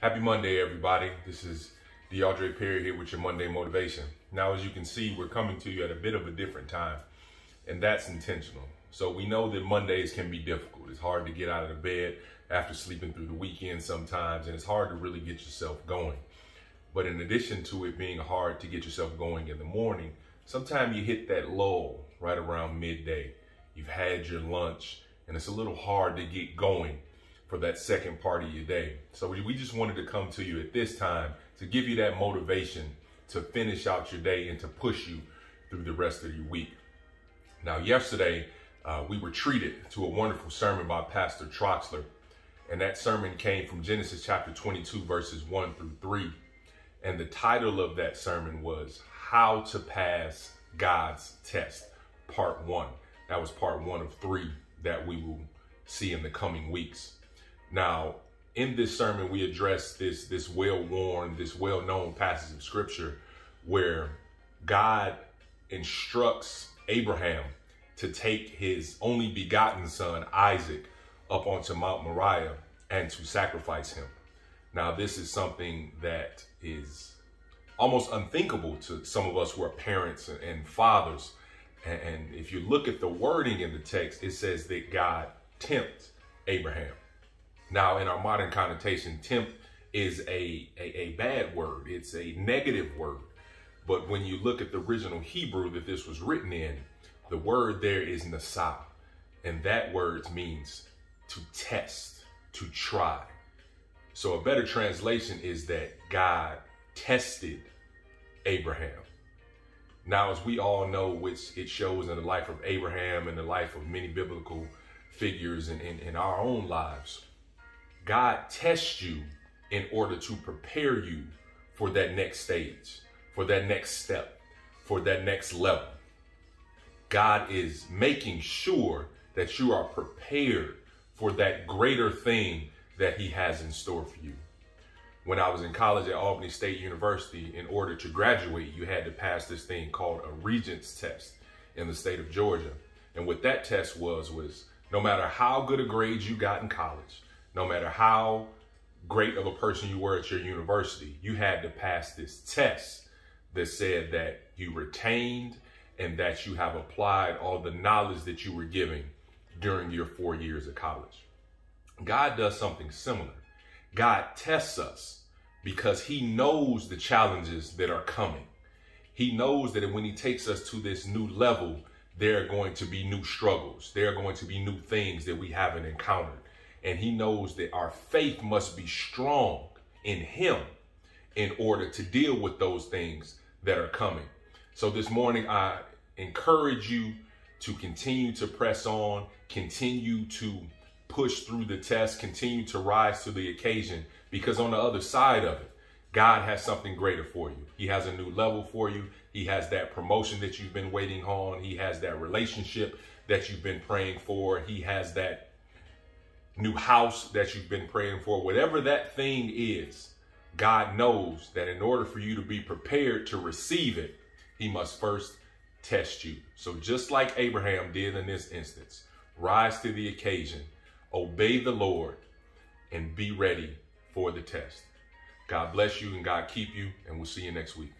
Happy Monday, everybody. This is DeAndre Perry here with your Monday Motivation. Now, as you can see, we're coming to you at a bit of a different time, and that's intentional. So we know that Mondays can be difficult. It's hard to get out of the bed after sleeping through the weekend sometimes, and it's hard to really get yourself going. But in addition to it being hard to get yourself going in the morning, sometimes you hit that lull right around midday. You've had your lunch, and it's a little hard to get going for that second part of your day. So we just wanted to come to you at this time to give you that motivation to finish out your day and to push you through the rest of your week. Now, yesterday, we were treated to a wonderful sermon by Pastor Troxler, and that sermon came from Genesis chapter 22, verses 1 through 3. And the title of that sermon was How to Pass God's Test, Part 1. That was part 1 of 3 that we will see in the coming weeks. Now, in this sermon, we address this well-worn, this well-known passage of scripture where God instructs Abraham to take his only begotten son, Isaac, up onto Mount Moriah and to sacrifice him. Now, this is something that is almost unthinkable to some of us who are parents and fathers. And if you look at the wording in the text, it says that God tempts Abraham. Now, in our modern connotation, tempt is a bad word. It's a negative word. But when you look at the original Hebrew that this was written in, the word there is nasa. And that word means to test, to try. So a better translation is that God tested Abraham. Now, as we all know, which it shows in the life of Abraham and the life of many biblical figures in our own lives, God tests you in order to prepare you for that next stage, for that next step, for that next level. God is making sure that you are prepared for that greater thing that he has in store for you. When I was in college at Albany State University, in order to graduate, you had to pass this thing called a Regents test in the state of Georgia. And what that test was no matter how good a grade you got in college, no matter how great of a person you were at your university, you had to pass this test that said that you retained and that you have applied all the knowledge that you were given during your 4 years of college. God does something similar. God tests us because he knows the challenges that are coming. He knows that when he takes us to this new level, there are going to be new struggles. There are going to be new things that we haven't encountered. And he knows that our faith must be strong in him in order to deal with those things that are coming. So this morning, I encourage you to continue to press on, continue to push through the test, continue to rise to the occasion, because on the other side of it, God has something greater for you. He has a new level for you. He has that promotion that you've been waiting on. He has that relationship that you've been praying for. He has that new house that you've been praying for. Whatever that thing is, God knows that in order for you to be prepared to receive it, he must first test you. So just like Abraham did in this instance, rise to the occasion, obey the Lord, and be ready for the test. God bless you and God keep you, and we'll see you next week.